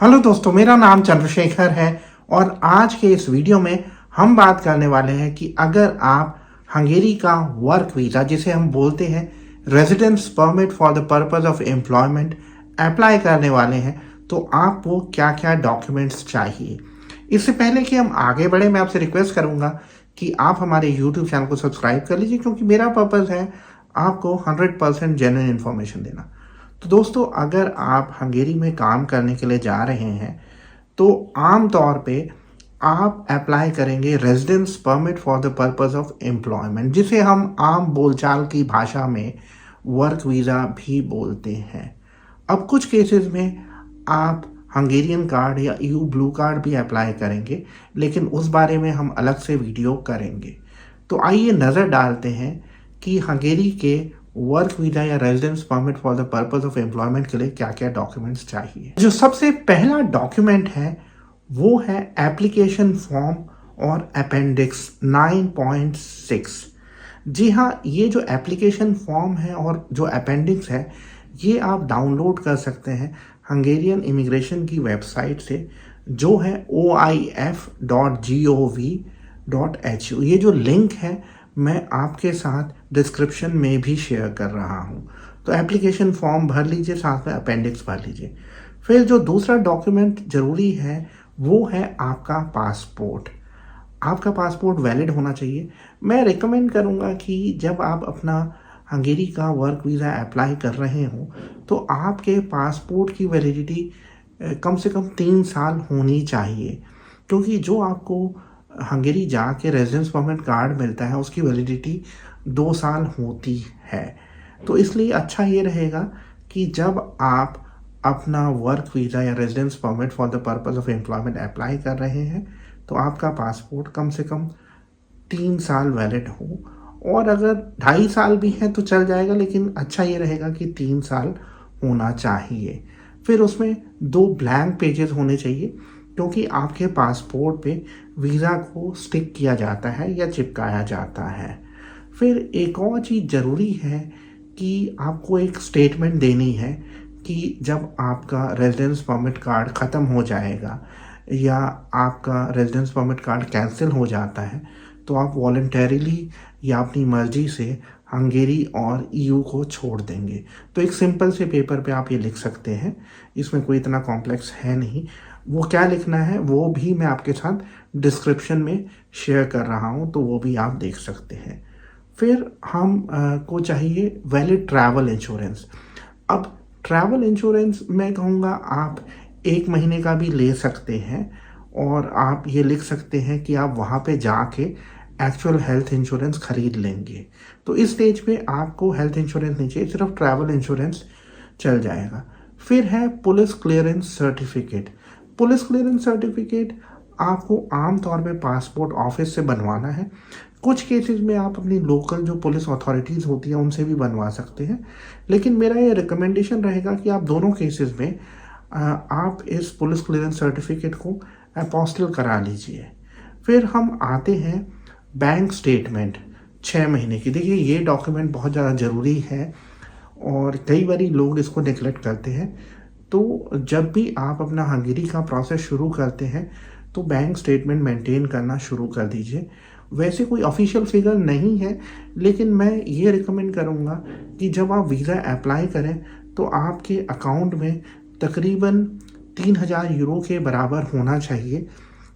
Hello दोस्तों, मेरा नाम चंद्रशेखर है और आज के इस वीडियो में हम बात करने वाले हैं कि अगर आप हंगेरी का वर्क वीज़ा, जिसे हम बोलते हैं residence permit for the purpose of employment, apply करने वाले हैं तो आपको क्या क्या डॉक्यूमेंट्स चाहिए। इससे पहले कि हम आगे बढ़े, मैं आपसे रिक्वेस्ट करूंगा कि आप हमारे यूट्यूब चैनल को सब्सक्राइब कर लीजिए, क्योंकि मेरा पर्पज़ है आपको 100% जेन्युइन इन्फॉर्मेशन देना। तो दोस्तों, अगर आप हंगेरी में काम करने के लिए जा रहे हैं तो आम तौर पे आप अप्लाई करेंगे residence permit for the purpose of employment, जिसे हम आम बोलचाल की भाषा में वर्क वीज़ा भी बोलते हैं। अब कुछ केसेस में आप हंगेरियन कार्ड या ईयू ब्लू कार्ड भी अप्लाई करेंगे, लेकिन उस बारे में हम अलग से वीडियो करेंगे। तो आइए नज़र डालते हैं कि हंगेरी के वर्क वीज़ा या residence permit for the purpose of employment के लिए क्या क्या डॉक्यूमेंट्स चाहिए। जो सबसे पहला डॉक्यूमेंट है वो है एप्लीकेशन फॉर्म और अपेंडिक्स 9.6। जी हाँ, ये जो एप्लीकेशन फॉर्म है और जो अपेंडिक्स है ये आप डाउनलोड कर सकते हैं हंगेरियन इमिग्रेशन की वेबसाइट से, जो है oif.gov.hu। ये जो लिंक है मैं आपके साथ डिस्क्रिप्शन में भी शेयर कर रहा हूँ। तो एप्लीकेशन फॉर्म भर लीजिए, साथ में अपेंडिक्स भर लीजिए। फिर जो दूसरा डॉक्यूमेंट ज़रूरी है वो है आपका पासपोर्ट। आपका पासपोर्ट वैलिड होना चाहिए। मैं रिकमेंड करूँगा कि जब आप अपना हंगेरी का वर्क वीज़ा अप्लाई कर रहे हो तो आपके पासपोर्ट की वैलिडिटी कम से कम 3 साल होनी चाहिए, क्योंकि जो आपको हंगेरी जाके रेजिडेंस परमिट कार्ड मिलता है उसकी वैलिडिटी 2 साल होती है। तो इसलिए अच्छा ये रहेगा कि जब आप अपना वर्क वीज़ा या residence permit for the purpose of employment apply कर रहे हैं तो आपका पासपोर्ट कम से कम 3 साल वैलिड हो, और अगर 2.5 साल भी है तो चल जाएगा, लेकिन अच्छा ये रहेगा कि 3 साल होना चाहिए। फिर उसमें 2 ब्लैंक पेजेस होने चाहिए, क्योंकि आपके पासपोर्ट पे वीज़ा को स्टिक किया जाता है या चिपकाया जाता है। फिर एक और चीज़ ज़रूरी है कि आपको एक स्टेटमेंट देनी है कि जब आपका रेजिडेंस परमिट कार्ड ख़त्म हो जाएगा या आपका रेजिडेंस परमिट कार्ड कैंसिल हो जाता है तो आप वॉलंटरीली या अपनी मर्ज़ी से हंगेरी और ईयू को छोड़ देंगे। तो एक सिंपल से पेपर पे आप ये लिख सकते हैं, इसमें कोई इतना कॉम्प्लेक्स है नहीं। वो क्या लिखना है वो भी मैं आपके साथ डिस्क्रिप्शन में शेयर कर रहा हूँ, तो वो भी आप देख सकते हैं। फिर हम को चाहिए वैलिड ट्रैवल इंश्योरेंस। अब ट्रैवल इंश्योरेंस मैं कहूँगा आप 1 महीने का भी ले सकते हैं, और आप ये लिख सकते हैं कि आप वहाँ पे जाके एक्चुअल हेल्थ इंश्योरेंस खरीद लेंगे। तो इस स्टेज पे आपको हेल्थ इंश्योरेंस नहीं चाहिए, सिर्फ ट्रैवल इंश्योरेंस चल जाएगा। फिर है police clearance certificate. Police clearance certificate आपको आम तौर पे पासपोर्ट ऑफिस से बनवाना है। कुछ केसेस में आप अपनी लोकल जो पुलिस अथॉरिटीज़ होती हैं उनसे भी बनवा सकते हैं, लेकिन मेरा ये रिकमेंडेशन रहेगा कि आप दोनों केसेस में आप इस पुलिस क्लियरेंस सर्टिफिकेट को अपोस्टिल करा लीजिए। फिर हम आते हैं बैंक स्टेटमेंट 6 महीने की। देखिए, ये डॉक्यूमेंट बहुत ज़्यादा ज़रूरी है और कई बार लोग इसको नेगलेक्ट करते हैं। तो जब भी आप अपना हंगेरी का प्रोसेस शुरू करते हैं तो बैंक स्टेटमेंट मेंटेन करना शुरू कर दीजिए। वैसे कोई ऑफिशियल फिगर नहीं है, लेकिन मैं ये रिकमेंड करूँगा कि जब आप वीज़ा अप्लाई करें तो आपके अकाउंट में तकरीबन 3,000 यूरो के बराबर होना चाहिए।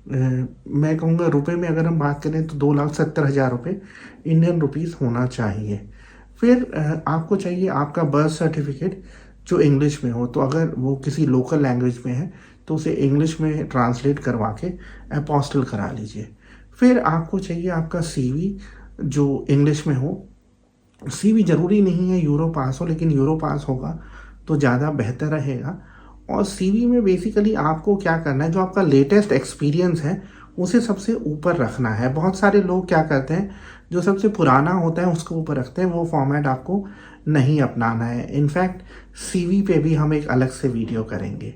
मैं कहूँगा रुपए में अगर हम बात करें तो 2,70,000 रुपये इंडियन रुपीस होना चाहिए। फिर आपको चाहिए आपका बर्थ सर्टिफिकेट जो इंग्लिश में हो, तो अगर वो किसी लोकल लैंग्वेज में है तो उसे इंग्लिश में ट्रांसलेट करवा के अपोस्टिल करा लीजिए। फिर आपको चाहिए आपका सीवी जो इंग्लिश में हो। सीवी ज़रूरी नहीं है यूरो पास हो, लेकिन यूरो पास होगा तो ज़्यादा बेहतर रहेगा। और सीवी में बेसिकली आपको क्या करना है, जो आपका लेटेस्ट एक्सपीरियंस है उसे सबसे ऊपर रखना है। बहुत सारे लोग क्या करते हैं, जो सबसे पुराना होता है उसको ऊपर रखते हैं। वो फॉर्मेट आपको नहीं अपनाना है। इनफैक्ट सीवी पे भी हम एक अलग से वीडियो करेंगे।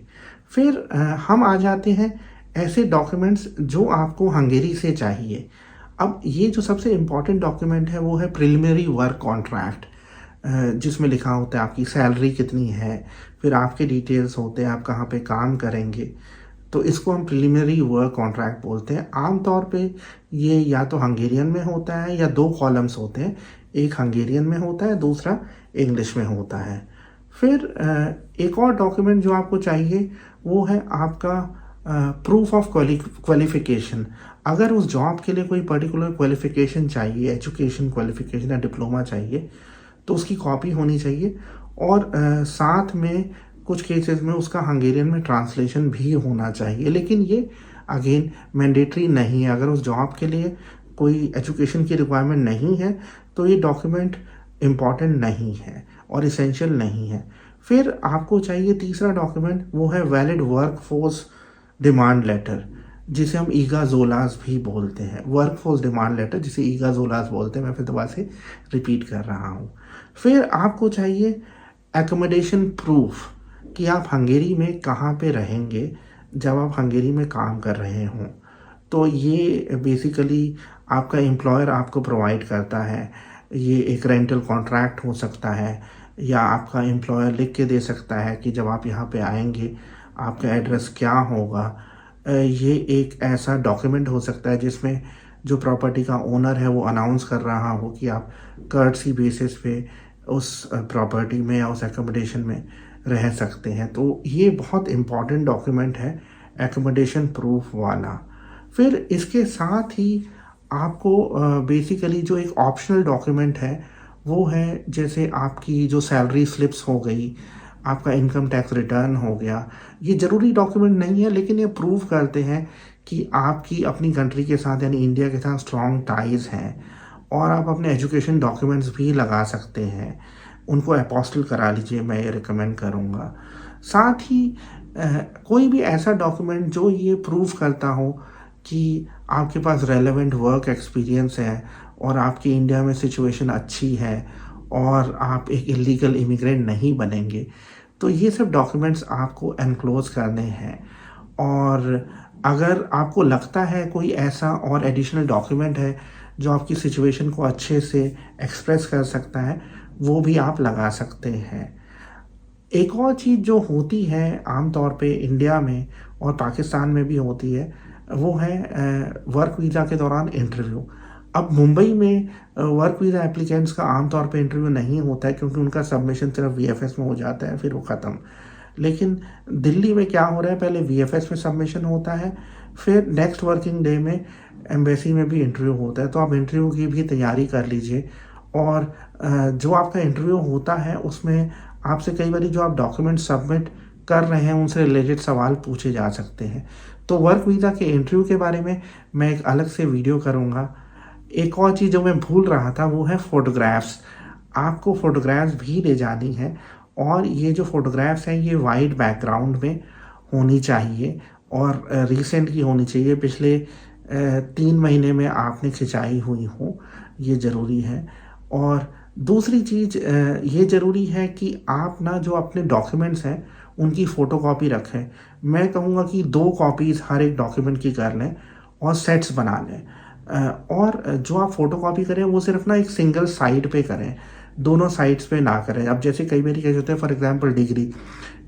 फिर हम आ जाते हैं ऐसे डॉक्यूमेंट्स जो आपको हंगेरी से चाहिए। अब ये जो सबसे इम्पॉर्टेंट डॉक्यूमेंट है वो है प्रिलिमिनरी वर्क कॉन्ट्रैक्ट। जिसमें लिखा होता है आपकी सैलरी कितनी है, फिर आपके डिटेल्स होते हैं, आप कहाँ पे काम करेंगे। तो इसको हम प्रिलिमिनरी वर्क कॉन्ट्रैक्ट बोलते हैं। आम तौर पे ये या तो हंगेरियन में होता है या 2 कॉलम्स होते हैं, एक हंगेरियन में होता है, दूसरा इंग्लिश में होता है। फिर एक और डॉक्यूमेंट जो आपको चाहिए वो है आपका प्रूफ ऑफ क्वालिफिकेशन। अगर उस जॉब के लिए कोई पर्टिकुलर क्वालिफिकेशन चाहिए, एजुकेशन क्वालिफिकेशन या डिप्लोमा चाहिए, तो उसकी कॉपी होनी चाहिए। और साथ में कुछ केसेस में उसका हंगेरियन में ट्रांसलेशन भी होना चाहिए, लेकिन ये अगेन मैंडेटरी नहीं है। अगर उस जॉब के लिए कोई एजुकेशन की रिक्वायरमेंट नहीं है तो ये डॉक्यूमेंट इम्पॉर्टेंट नहीं है और इसेंशियल नहीं है। फिर आपको चाहिए तीसरा डॉक्यूमेंट, वो है valid workforce demand letter, जिसे हम ईगाजोलास भी बोलते हैं। वर्क फोर्स डिमांड लेटर जिसे ईगाजोलास बोलते हैं, मैं फिर दोबारा से रिपीट कर रहा हूँ। फिर आपको चाहिए एकोमोडेशन प्रूफ कि आप हंगेरी में कहाँ पे रहेंगे जब आप हंगेरी में काम कर रहे हों। तो ये बेसिकली आपका एम्प्लॉयर आपको प्रोवाइड करता है। ये एक रेंटल कॉन्ट्रैक्ट हो सकता है या आपका एम्प्लॉयर लिख के दे सकता है कि जब आप यहाँ पे आएंगे आपका एड्रेस क्या होगा। ये एक ऐसा डॉक्यूमेंट हो सकता है जिसमें जो प्रॉपर्टी का ओनर है वो अनाउंस कर रहा हो कि आप कर्टसी बेसिस पे उस प्रॉपर्टी में या उस एकोमोडेशन में रह सकते हैं। तो ये बहुत इम्पॉर्टेंट डॉक्यूमेंट है एकोमोडेशन प्रूफ वाला। फिर इसके साथ ही आपको बेसिकली जो एक ऑप्शनल डॉक्यूमेंट है वो है, जैसे आपकी जो सैलरी स्लिप्स हो गई, आपका इनकम टैक्स रिटर्न हो गया। ये ज़रूरी डॉक्यूमेंट नहीं है, लेकिन ये प्रूव करते हैं कि आपकी अपनी कंट्री के साथ यानी इंडिया के साथ स्ट्रॉन्ग टाइज़ हैं। और आप अपने एजुकेशन डॉक्यूमेंट्स भी लगा सकते हैं, उनको अपोस्टल करा लीजिए, मैं ये रिकमेंड करूँगा। साथ ही कोई भी ऐसा डॉक्यूमेंट जो ये प्रूव करता हो कि आपके पास रेलेवेंट वर्क एक्सपीरियंस है और आपकी इंडिया में सिचुएशन अच्छी है और आप एक इलीगल इमिग्रेंट नहीं बनेंगे, तो ये सब डॉक्यूमेंट्स आपको एनक्लोज करने हैं। और अगर आपको लगता है कोई ऐसा और एडिशनल डॉक्यूमेंट है जो आपकी सिचुएशन को अच्छे से एक्सप्रेस कर सकता है, वो भी आप लगा सकते हैं। एक और चीज़ जो होती है आम तौर पे इंडिया में और पाकिस्तान में भी होती है, वो है वर्क वीज़ा के दौरान इंटरव्यू। अब मुंबई में वर्क वीज़ा एप्लीकेंट्स का आम तौर पे इंटरव्यू नहीं होता है क्योंकि उनका सबमिशन सिर्फ वीएफएस में हो जाता है, फिर वो ख़त्म। लेकिन दिल्ली में क्या हो रहा है, पहले वीएफएस में सबमिशन होता है, फिर नेक्स्ट वर्किंग डे में एम्बेसी में भी इंटरव्यू होता है। तो आप इंटरव्यू की भी तैयारी कर लीजिए। और जो आपका इंटरव्यू होता है उसमें आपसे कई बार जो आप डॉक्यूमेंट सबमिट कर रहे हैं उनसे रिलेटेड सवाल पूछे जा सकते हैं। तो वर्क वीज़ा के इंटरव्यू के बारे में मैं एक अलग से वीडियो करूँगा। एक और चीज़ जो मैं भूल रहा था वो है फ़ोटोग्राफ्स। आपको फ़ोटोग्राफ्स भी ले जानी है और ये जो फ़ोटोग्राफ्स हैं ये वाइट बैकग्राउंड में होनी चाहिए और रिसेंट की होनी चाहिए, पिछले 3 महीने में आपने खिंचाई हुई हो, ये ज़रूरी है। और दूसरी चीज़ ये ज़रूरी है कि आप ना जो अपने डॉक्यूमेंट्स हैं उनकी फ़ोटोकॉपी रखें। मैं कहूँगा कि 2 कॉपीज़ हर एक डॉक्यूमेंट की कर लें और सेट्स बना लें। और जो आप फ़ोटोकॉपी करें वो सिर्फ ना एक सिंगल साइड पे करें, दोनों साइड्स पे ना करें। अब जैसे कई बार कैसे होते हैं, फॉर एग्जांपल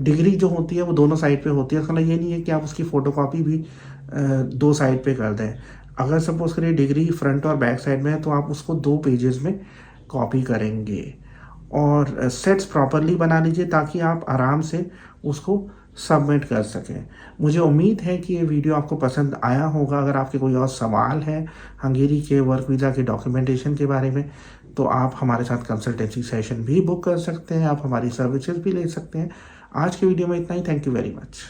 डिग्री जो होती है वो दोनों साइड पे होती है। इसका मतलब ये नहीं है कि आप उसकी फ़ोटोकॉपी भी 2 साइड पे कर दें। अगर सपोज़ करिए डिग्री फ्रंट और बैक साइड में है तो आप उसको 2 पेजेस में कॉपी करेंगे। और सेट्स प्रॉपरली बना लीजिए ताकि आप आराम से उसको सबमिट कर सकें। मुझे उम्मीद है कि ये वीडियो आपको पसंद आया होगा। अगर आपके कोई और सवाल है हंगेरी के वर्क वीज़ा के डॉक्यूमेंटेशन के बारे में तो आप हमारे साथ कंसल्टेंसी सेशन भी बुक कर सकते हैं, आप हमारी सर्विसेज भी ले सकते हैं। आज के वीडियो में इतना ही। Thank you very much.